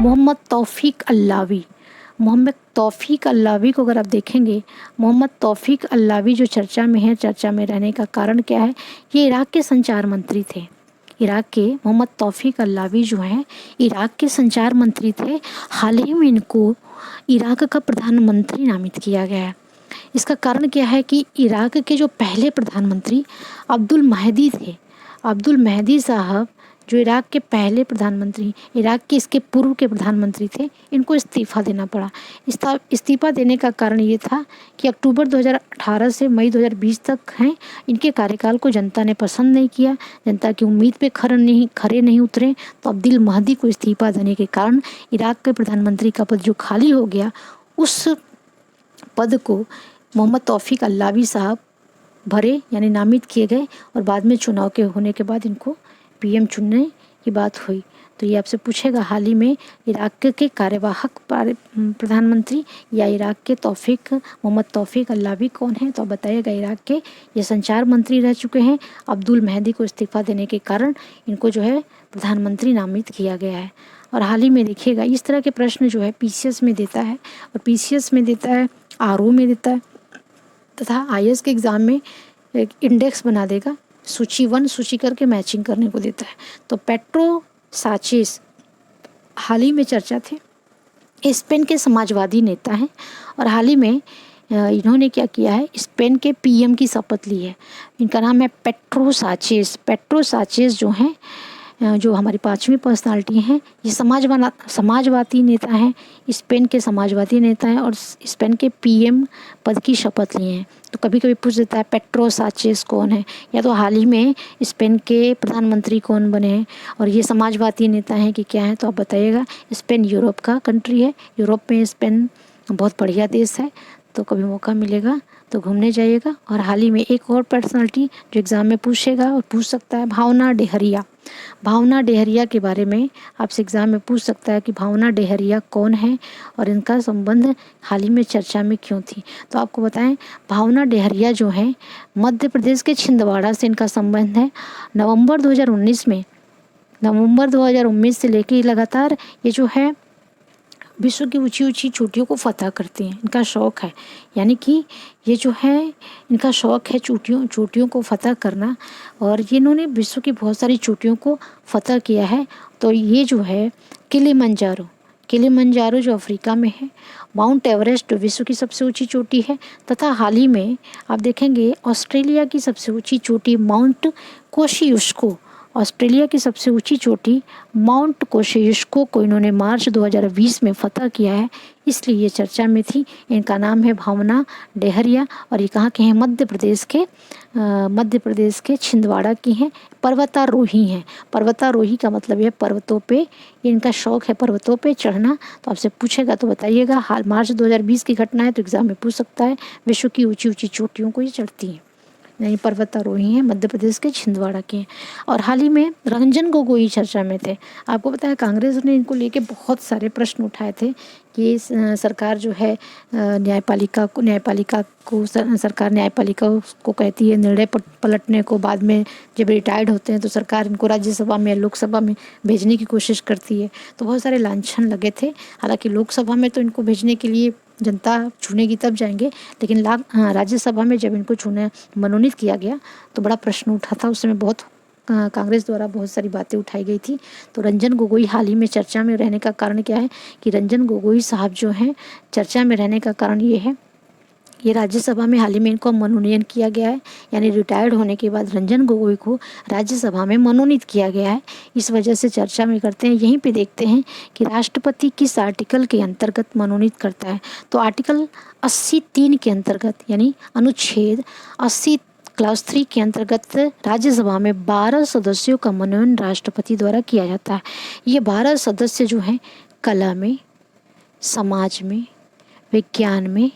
मोहम्मद तौफीक अल्लावी। मोहम्मद तौफीक अल्लावी को अगर आप देखेंगे, मोहम्मद तौफीक अल्लावी जो चर्चा में है, चर्चा में रहने का कारण क्या है, ये इराक के संचार मंत्री थे। इराक के मोहम्मद तौफीक अल्लावी जो हैं इराक के संचार मंत्री थे। हाल ही में इनको इराक का प्रधानमंत्री नामित किया गया है। इसका कारण क्या है कि इराक के जो पहले प्रधानमंत्री अब्दुल महदी थे, अब्दुल महदी साहब जो इराक के पहले प्रधानमंत्री, इराक के इसके पूर्व के प्रधानमंत्री थे, इनको इस्तीफ़ा देना पड़ा। इस्तीफ़ा देने का कारण ये था कि अक्टूबर 2018 से मई 2020 तक हैं, इनके कार्यकाल को जनता ने पसंद नहीं किया, जनता की उम्मीद पे खरे नहीं उतरे। तो अब्दुल महदी को इस्तीफ़ा देने के कारण इराक के प्रधानमंत्री का पद जो खाली हो गया, उस पद को मोहम्मद तौफीक अल्लावी साहब भरे, यानी नामित किए गए। और बाद में चुनाव के होने के बाद इनको पीएम चुनने की बात हुई। तो ये आपसे पूछेगा हाल ही में इराक के कार्यवाहक प्रधानमंत्री या इराक के मोहम्मद तौफीक अल्लावी कौन है, तो आप बताइएगा इराक के ये संचार मंत्री रह चुके हैं। अब्दुल महदी को इस्तीफ़ा देने के कारण इनको जो है प्रधानमंत्री नामित किया गया है। और हाल ही में देखिएगा इस तरह के प्रश्न जो है पीसीएस में देता है, और पीसीएस में देता है, आरओ में देता है, तथा आईएएस के एग्ज़ाम में एक इंडेक्स बना देगा, सूची 1 सूची करके मैचिंग करने को देता है। तो पेट्रो साचेस हाल ही में चर्चा थे, स्पेन के समाजवादी नेता हैं, और हाल ही में इन्होंने क्या किया है, स्पेन के पीएम की शपथ ली है। इनका नाम है पेट्रो साचेस। पेट्रो साचेस जो हैं, जो हमारी 5वीं पर्सनालिटी हैं, ये समाजवादी नेता हैं, स्पेन के समाजवादी नेता हैं, और स्पेन के पीएम पद की शपथ लिए हैं। तो कभी कभी पूछ देता है पेट्रो साचेस कौन है, या तो हाल ही में स्पेन के प्रधानमंत्री कौन बने हैं, और ये समाजवादी नेता हैं कि क्या है, तो आप बताइएगा। स्पेन यूरोप का कंट्री है, यूरोप में स्पेन बहुत बढ़िया देश है। तो कभी मौका मिलेगा तो घूमने जाइएगा। और हाल ही में एक और पर्सनालिटी जो एग्ज़ाम में पूछेगा और पूछ सकता है, भावना डेहरिया। भावना डेहरिया के बारे में आपसे एग्ज़ाम में पूछ सकता है कि भावना डेहरिया कौन है और इनका संबंध हाल ही में चर्चा में क्यों थी। तो आपको बताएं, भावना डेहरिया जो हैं मध्य प्रदेश के छिंदवाड़ा से इनका संबंध है। नवंबर 2019 से लेकर लगातार ये जो है विश्व की ऊंची ऊंची चोटियों को फतह करते हैं। इनका शौक़ है, यानी कि ये जो है इनका शौक़ है चोटियों को फतह करना, और ये इन्होंने विश्व की बहुत सारी चोटियों को फतह किया है। तो ये जो है किलिमंजारो जो अफ्रीका में है, माउंट एवरेस्ट विश्व की सबसे ऊंची चोटी है, तथा हाल ही में आप देखेंगे ऑस्ट्रेलिया की सबसे ऊंची चोटी माउंट कोशियुस्को, ऑस्ट्रेलिया की सबसे ऊंची चोटी माउंट कोशियुस्को को इन्होंने मार्च 2020 में फतह किया है, इसलिए ये चर्चा में थी। इनका नाम है भावना डेहरिया, और ये कहाँ के हैं, मध्य प्रदेश के छिंदवाड़ा की हैं। पर्वतारोही हैं। पर्वतारोही का मतलब है पर्वतों पे, इनका शौक़ है पर्वतों पे चढ़ना। तो आपसे पूछेगा तो बताइएगा। हाल मार्च 2020 की घटना है, तो एग्ज़ाम में पूछ सकता है। विश्व की ऊंची ऊंची चोटियों को ये चढ़ती हैं, नहीं पर्वतारोही हैं, मध्य प्रदेश के छिंदवाड़ा के हैं। और हाल ही में रंजन गोगोई चर्चा में थे। आपको पता है कांग्रेस ने इनको लेके बहुत सारे प्रश्न उठाए थे कि सरकार जो है न्यायपालिका को सरकार न्यायपालिका को कहती है निर्णय पलटने को, बाद में जब रिटायर्ड होते हैं तो सरकार इनको राज्यसभा में या लोकसभा में भेजने की कोशिश करती है। तो बहुत सारे लांछन लगे थे। हालांकि लोकसभा में तो इनको भेजने के लिए जनता चुनेगी तब जाएंगे, लेकिन राज्यसभा में जब इनको मनोनीत किया गया तो बड़ा प्रश्न उठा था। उस समय बहुत कांग्रेस द्वारा बहुत सारी बातें उठाई गई थी। तो रंजन गोगोई हाल ही में चर्चा में रहने का कारण क्या है कि रंजन गोगोई साहब जो हैं चर्चा में रहने का कारण ये है, ये राज्यसभा में हाल ही में इनको मनोनयन किया गया है, यानी रिटायर्ड होने के बाद रंजन गोगोई को राज्यसभा में मनोनीत किया गया है। इस वजह से चर्चा में करते हैं। यहीं पे देखते हैं कि राष्ट्रपति किस आर्टिकल के अंतर्गत मनोनीत करता है। तो आर्टिकल 83 के अंतर्गत, यानी अनुच्छेद 80 क्लास 3 के अंतर्गत राज्यसभा में 12 सदस्यों का मनोनयन राष्ट्रपति द्वारा किया जाता है। ये 12 सदस्य जो हैं कला में, समाज में, विज्ञान में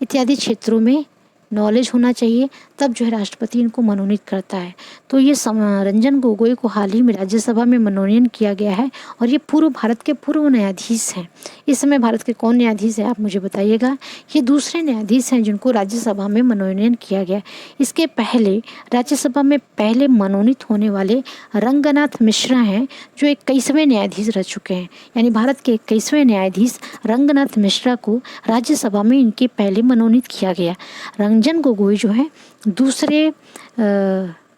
इत्यादि क्षेत्रों में नॉलेज होना चाहिए, तब जो है राष्ट्रपति इनको मनोनीत करता है। तो ये रंजन गोगोई को हाल ही में राज्यसभा में मनोनयन किया गया है, और ये भारत के पूर्व न्यायाधीश हैं। इस समय भारत के कौन न्यायाधीश हैं, आप मुझे बताइएगा। ये दूसरे न्यायाधीश हैं जिनको राज्यसभा में मनोनयन किया गया। इसके पहले राज्यसभा में पहले मनोनीत होने वाले रंगनाथ मिश्रा हैं, जो 21वें न्यायाधीश रह चुके हैं। यानी भारत के 21वें न्यायाधीश रंगनाथ मिश्रा को राज्यसभा में इनके पहले मनोनीत किया गया। रंजन गोगोई जो है दूसरे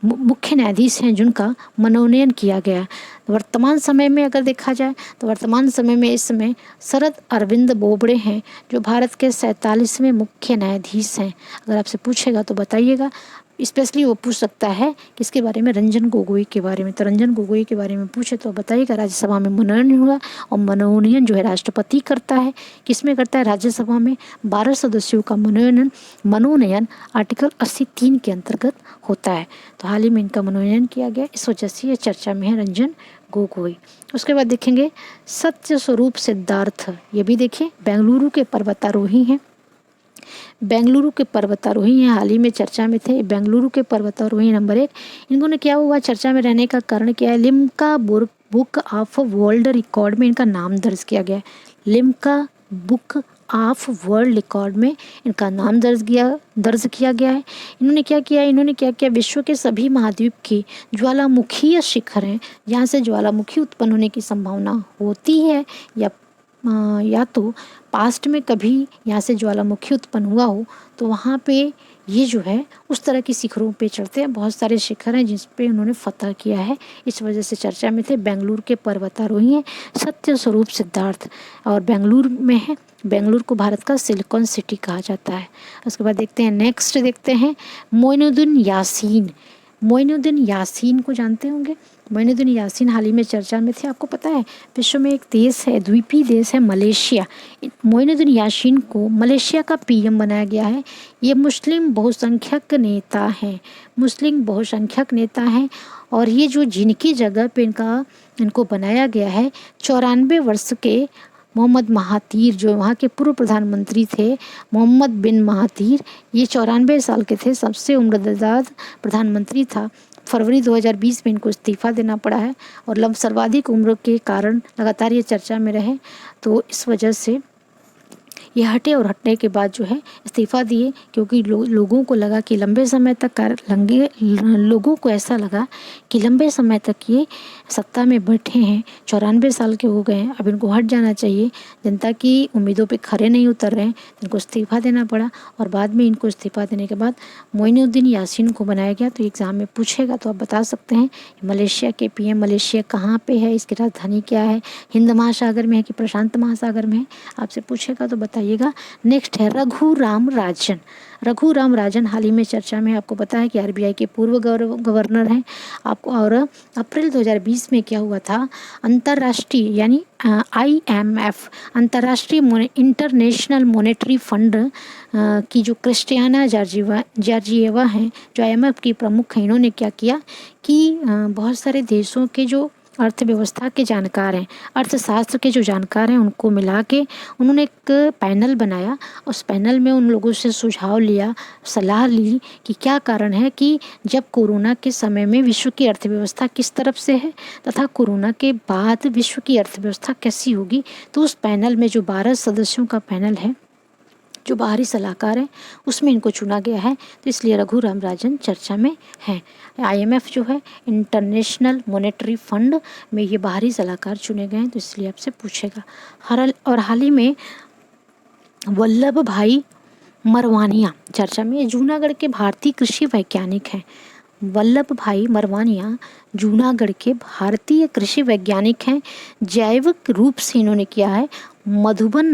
मुख्य न्यायाधीश हैं जिनका मनोनयन किया गया। वर्तमान समय में अगर देखा जाए तो वर्तमान समय में इस समय शरद अरविंद बोबड़े हैं, जो भारत के 47वें मुख्य न्यायाधीश हैं। अगर आपसे पूछेगा तो बताइएगा। स्पेशली वो पूछ सकता है किसके बारे में, रंजन गोगोई के बारे में। तो रंजन गोगोई के बारे में पूछे तो बताइएगा राज्यसभा में मनोनयन हुआ, और मनोनयन जो है राष्ट्रपति करता है। किसमें करता है, राज्यसभा में 12 सदस्यों का मनोनयन आर्टिकल 83 के अंतर्गत होता है। तो हाल ही में इनका मनोनयन किया गया, इस वजह से ये चर्चा में है रंजन गोगोई। उसके बाद देखेंगे सत्य स्वरूप सिद्धार्थ, ये भी देखिए बेंगलुरु के पर्वतारोही हैं। बेंगलुरु के पर्वतारोही हैं, हाल ही में चर्चा में थे। बेंगलुरु के पर्वतारोही नंबर 1, इनको ने क्या हुआ चर्चा में रहने का कारण क्या है, Limca book of world record में इनका नाम दर्ज किया गया है। Limca book of world record में इनका नाम दर्ज किया गया है। इन्होंने क्या किया, विश्व के सभी महाद्वीप के ज्वालामुखीय शिखर हैं जहाँ से ज्वालामुखी उत्पन्न होने की संभावना होती है, या तो पास्ट में कभी यहाँ से ज्वालामुखी उत्पन्न हुआ हो, तो वहाँ पे ये जो है उस तरह की शिखरों पे चढ़ते हैं। बहुत सारे शिखर हैं जिस पे उन्होंने फतह किया है, इस वजह से चर्चा में थे। बेंगलुरु के पर्वतारोही हैं सत्य स्वरूप सिद्धार्थ, और बेंगलुरु में है। बेंगलुरु को भारत का सिलिकॉन सिटी कहा जाता है। उसके बाद देखते हैं मोइनुद्दीन यासीन। मोइनुद्दीन यासीन को जानते होंगे। मोइनुद्दीन यासीन हाल ही में चर्चा में थे। आपको पता है विश्व में एक देश है, द्वीपीय देश है मलेशिया। मोइनुद्दीन यासीन को मलेशिया का पीएम बनाया गया है। ये मुस्लिम बहुसंख्यक नेता हैं, और ये जो जिनकी जगह पे इनको बनाया गया है, 94 वर्ष के मोहम्मद महातीर, जो वहाँ के पूर्व प्रधानमंत्री थे, मोहम्मद बिन महातीर, ये 94 साल के थे, सबसे उम्रदराज प्रधानमंत्री था। फरवरी 2020 में इनको इस्तीफा देना पड़ा है, और सर्वाधिक उम्र के कारण लगातार ये चर्चा में रहे, तो इस वजह से ये हटे, और हटने के बाद जो है इस्तीफा दिए, क्योंकि लोगों को लगा कि लंबे समय तक ये सत्ता में बैठे हैं, 94 साल के हो गए हैं, अब इनको हट जाना चाहिए। जनता की उम्मीदों पे खरे नहीं उतर रहे हैं, इनको इस्तीफा देना पड़ा, और बाद में इनको इस्तीफा देने के बाद मोइनुद्दीन यासीन को बनाया गया। तो एग्ज़ाम में पूछेगा तो आप बता सकते हैं मलेशिया के पीएम। मलेशिया कहाँ पे है, इसकी राजधानी क्या है, हिंद महासागर में है कि प्रशांत महासागर में है, आपसे पूछेगा तो बताइएगा। नेक्स्ट है रघुराम राजन हाल ही में चर्चा में। आपको पता है कि आरबीआई के पूर्व गवर्नर हैं आपको। और अप्रैल 2020 में क्या हुआ था, अंतर्राष्ट्रीय यानी IMF अंतर्राष्ट्रीय इंटरनेशनल मॉनेटरी फंड की जो क्रिस्टियाना जॉर्जिएवा हैं, जो IMF की प्रमुख हैं, इन्होंने क्या किया कि बहुत सारे देशों के जो अर्थव्यवस्था के जानकार हैं, अर्थशास्त्र के जो जानकार हैं, उनको मिला के उन्होंने एक पैनल बनाया। उस पैनल में उन लोगों से सुझाव लिया, सलाह ली कि क्या कारण है कि जब कोरोना के समय में विश्व की अर्थव्यवस्था किस तरफ से है, तथा कोरोना के बाद विश्व की अर्थव्यवस्था कैसी होगी। तो उस पैनल में जो 12 सदस्यों का पैनल है, जो बाहरी सलाहकार हैं, उसमें इनको चुना गया है। तो इसलिए रघुराम राजन चर्चा में हैं। IMF जो है इंटरनेशनल मॉनेटरी फंड में ये बाहरी सलाहकार चुने गए हैं, तो इसलिए आपसे पूछेगा। और हाल ही में वल्लभ भाई मरवानिया चर्चा में, ये जूनागढ़ के भारतीय कृषि वैज्ञानिक हैं। वल्लभ भाई मरवानिया जूनागढ़ के भारतीय कृषि वैज्ञानिक हैं। जैविक रूप से इन्होंने किया है मधुबन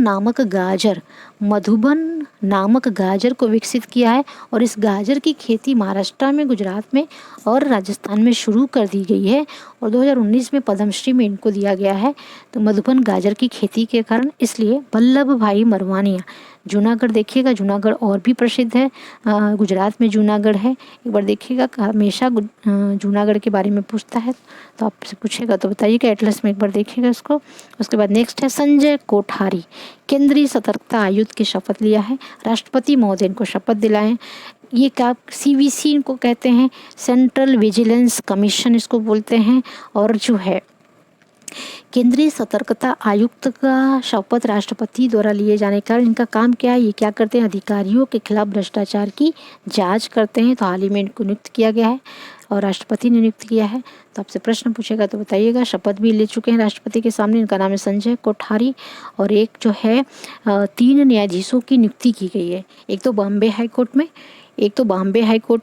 नामक गाजर को विकसित किया है, और इस गाजर की खेती महाराष्ट्र में, गुजरात में और राजस्थान में शुरू कर दी गई है, और 2019 में पद्मश्री में इनको दिया गया है। तो मधुबन गाजर की खेती के कारण, इसलिए वल्लभ भाई मरवानिया। जूनागढ़ देखिएगा, जूनागढ़ और भी प्रसिद्ध है, गुजरात में जूनागढ़ है। एक बार देखिएगा, हमेशा जूनागढ़ के बारे में पूछता है तो आपसे पूछेगा तो बताइएगा, एटलस में एक बार देखिएगा इसको। उसके बाद नेक्स्ट है संजय कोठारी, केंद्रीय सतर्कता आयुक्त की शपथ लिया है, राष्ट्रपति महोदय इनको शपथ दिलाएं। ये क्या CVC इनको कहते हैं, सेंट्रल विजिलेंस कमीशन इसको बोलते हैं। और जो है केंद्रीय सतर्कता आयुक्त का शपथ राष्ट्रपति द्वारा लिए जाने का इनका काम क्या है, ये क्या करते हैं, अधिकारियों के खिलाफ भ्रष्टाचार की जांच करते हैं। तो हाल ही में इनको नियुक्त किया गया है और राष्ट्रपति ने नियुक्त किया है। तो आपसे प्रश्न पूछेगा तो बताइएगा। शपथ भी ले चुके हैं राष्ट्रपति के सामने। इनका नाम है संजय कोठारी। और एक जो है 3 न्यायाधीशों की नियुक्ति की गई है। एक तो बॉम्बे हाई कोर्ट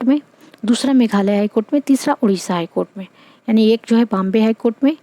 में, दूसरा मेघालय हाई कोर्ट में, तीसरा उड़ीसा हाई कोर्ट में। यानी एक जो है बॉम्बे हाई कोर्ट में,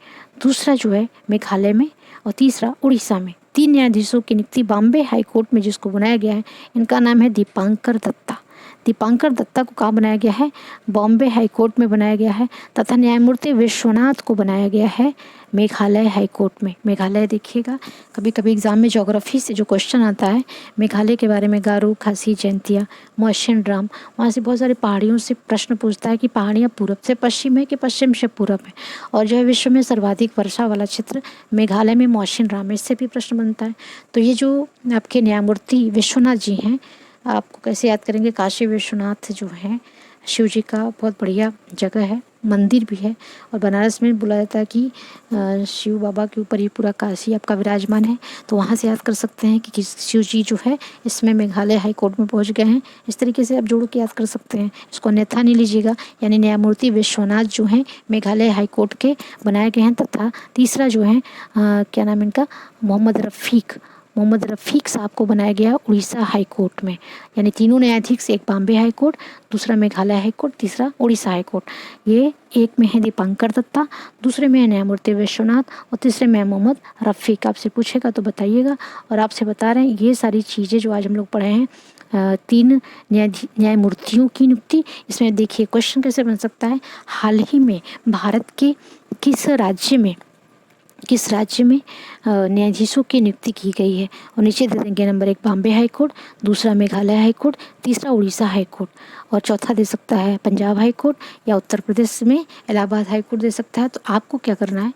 दूसरा जो है मेघालय में और तीसरा उड़ीसा में। 3 न्यायाधीशों की नियुक्ति बॉम्बे हाई कोर्ट में जिसको बनाया गया है, इनका नाम है दीपांकर दत्ता। दीपांकर दत्ता को कहाँ बनाया गया है, बॉम्बे हाई कोर्ट में बनाया गया है। तथा न्यायमूर्ति विश्वनाथ को बनाया गया है मेघालय हाई कोर्ट में। मेघालय देखिएगा, कभी कभी एग्जाम में ज्योग्राफी से जो क्वेश्चन आता है मेघालय के बारे में, गारो, खासी, जयंतिया, मौशिनराम, वहाँ से बहुत सारी पहाड़ियों से प्रश्न पूछता है कि पहाड़ियाँ पूरब से पश्चिम है कि पश्चिम से पूरब है। और जो है विश्व में सर्वाधिक वर्षा वाला क्षेत्र मेघालय में मौशिनराम, इससे भी प्रश्न बनता है। तो ये जो आपके न्यायमूर्ति विश्वनाथ जी हैं, आपको कैसे याद करेंगे, काशी विश्वनाथ जो है शिव जी का बहुत बढ़िया जगह है, मंदिर भी है। और बनारस में बोला जाता है कि शिव बाबा के ऊपर ही पूरा काशी आपका विराजमान है। तो वहाँ से याद कर सकते हैं कि शिव जी जो है इसमें मेघालय हाई कोर्ट में पहुँच गए हैं। इस तरीके से आप जोड़ के याद कर सकते हैं, इसको अन्यथा नहीं लीजिएगा। यानी न्यायमूर्ति विश्वनाथ जो हैं मेघालय हाई कोर्ट के बनाए गए हैं। तथा तीसरा जो है क्या नाम इनका, मोहम्मद रफ़ीक साहब को बनाया गया उड़ीसा हाई कोर्ट में। यानी तीनों न्यायाधीश, एक बॉम्बे हाई कोर्ट, दूसरा मेघालय हाई कोर्ट, तीसरा उड़ीसा हाई कोर्ट। ये एक में है दीपांकर दत्ता, दूसरे में है न्यायमूर्ति विश्वनाथ और तीसरे में है मोहम्मद रफ़ीक। आपसे पूछेगा तो बताइएगा। और आपसे बता रहे हैं ये सारी चीज़ें जो आज हम लोग पढ़े हैं, 3 न्यायमूर्तियों की नियुक्ति। इसमें देखिए क्वेश्चन कैसे बन सकता है, हाल ही में भारत के किस राज्य में न्यायाधीशों की नियुक्ति की गई है। और नीचे दे देंगे नंबर 1 बॉम्बे हाई कोर्ट, दूसरा मेघालय हाई कोर्ट, तीसरा उड़ीसा हाई कोर्ट और चौथा दे सकता है पंजाब हाई कोर्ट या उत्तर प्रदेश में इलाहाबाद हाई कोर्ट दे सकता है। तो आपको क्या करना है,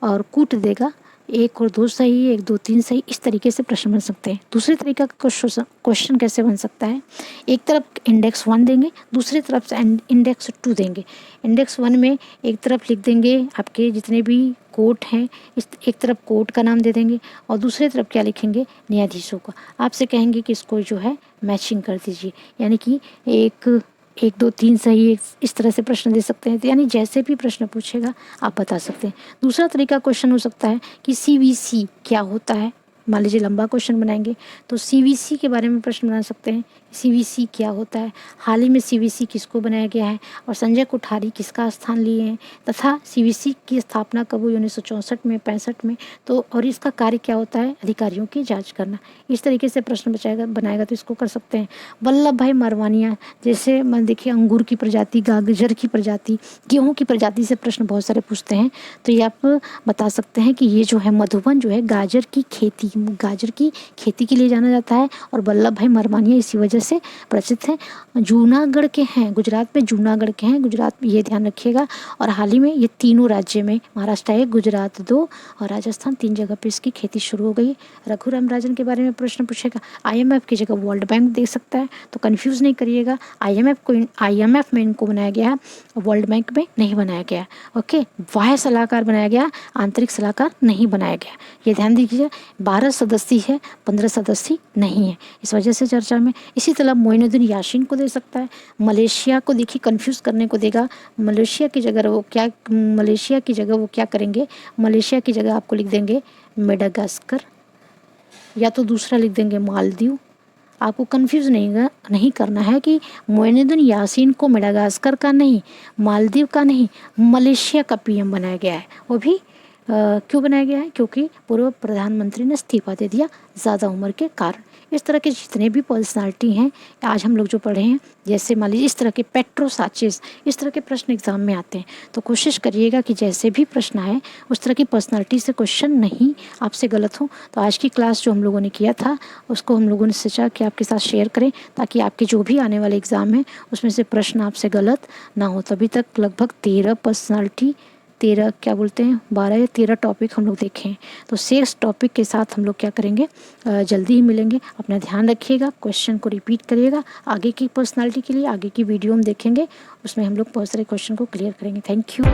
और कूट देगा 1 और 2 सही, 1 2 3 सही, इस तरीके से प्रश्न बन सकते हैं। दूसरे तरीका का क्वेश्चन कैसे बन सकता है, एक तरफ इंडेक्स 1 देंगे, दूसरी तरफ से इंडेक्स 2 देंगे। इंडेक्स 1 में एक तरफ लिख देंगे आपके जितने भी कोर्ट हैं, इस एक तरफ कोर्ट का नाम दे देंगे और दूसरी तरफ क्या लिखेंगे, न्यायाधीशों का। आपसे कहेंगे कि इसको जो है मैचिंग कर दीजिए। यानी कि 1 2 3 सही, इस तरह से प्रश्न दे सकते हैं। तो यानी जैसे भी प्रश्न पूछेगा आप बता सकते हैं। दूसरा तरीका क्वेश्चन हो सकता है कि CVC क्या होता है। मान लीजिए लंबा क्वेश्चन बनाएंगे तो CVC के बारे में प्रश्न बना सकते हैं। CVC क्या होता है, हाल ही में CVC किसको बनाया गया है और संजय कोठारी किसका स्थान लिए हैं, तथा CVC की स्थापना कब हुई, 1964 में, 65 में। तो और इसका कार्य क्या होता है, अधिकारियों की जांच करना। इस तरीके से प्रश्न बनाएगा तो इसको कर सकते हैं। वल्लभ भाई मरवानिया, जैसे मान देखिए अंगूर की प्रजाति, गाजर की प्रजाति, गेहूँ की प्रजाति से प्रश्न बहुत सारे पूछते हैं। तो ये आप बता सकते हैं कि ये जो है मधुबन जो है गाजर की खेती के लिए जाना जाता है और वल्लभ भाई मरवानिया इसी वजह से प्रसिद्ध हैं। जूनागढ़ के हैं, गुजरात में जूनागढ़ के हैं, गुजरात में, ये ध्यान रखिएगा। और हाल ही में ये तीनों राज्य में, महाराष्ट्र 1, गुजरात 2 और राजस्थान 3 जगह पे इसकी खेती शुरू हो गई। रघुराम राजन के बारे में प्रश्न पूछेगा। IMF की जगह वर्ल्ड बैंक दे सकता है, तो कंफ्यूज नहीं करिएगा। IMF में इनको बनाया गया है, वर्ल्ड बैंक में नहीं बनाया गया। ओके, बाह्य सलाहकार बनाया गया, आंतरिक सलाहकार नहीं बनाया गया। ये ध्यान दीजिए। 12 सदस्य है, 15 सदस्य नहीं है, इस वजह से चर्चा में। इसी तरह मोइनुद्दीन यासीन को दे सकता है। मलेशिया को देखिए कंफ्यूज करने को देगा। मलेशिया की जगह वो क्या करेंगे, मलेशिया की जगह आपको लिख देंगे मेडागास्कर या तो दूसरा लिख देंगे मालदीव। आपको कंफ्यूज नहीं करना है कि मोइनुद्दीन यासीन को मेडागास्कर का नहीं, मालदीव का नहीं, मलेशिया का PM बनाया गया है। वो भी क्यों बनाया गया है, क्योंकि पूर्व प्रधानमंत्री ने इस्तीफा दे दिया ज़्यादा उम्र के कारण। इस तरह के जितने भी पर्सनालिटी हैं आज हम लोग जो पढ़े हैं, जैसे मान लीजिए इस तरह के पेट्रो साचेस, इस तरह के प्रश्न एग्जाम में आते हैं। तो कोशिश करिएगा कि जैसे भी प्रश्न आए उस तरह की पर्सनालिटी से क्वेश्चन नहीं आपसे गलत हो। तो आज की क्लास जो हम लोगों ने किया था उसको हम लोगों ने सोचा कि आपके साथ शेयर करें, ताकि आपके जो भी आने वाले एग्ज़ाम हैं उसमें से प्रश्न आपसे गलत ना हो। तभी तक लगभग 13 पर्सनालिटी, 12 या 13 टॉपिक हम लोग देखें। तो 6 टॉपिक के साथ हम लोग क्या करेंगे, जल्दी ही मिलेंगे। अपना ध्यान रखिएगा, क्वेश्चन को रिपीट करिएगा। आगे की पर्सनालिटी के लिए आगे की वीडियो हम देखेंगे, उसमें हम लोग बहुत सारे क्वेश्चन को क्लियर करेंगे। Thank you.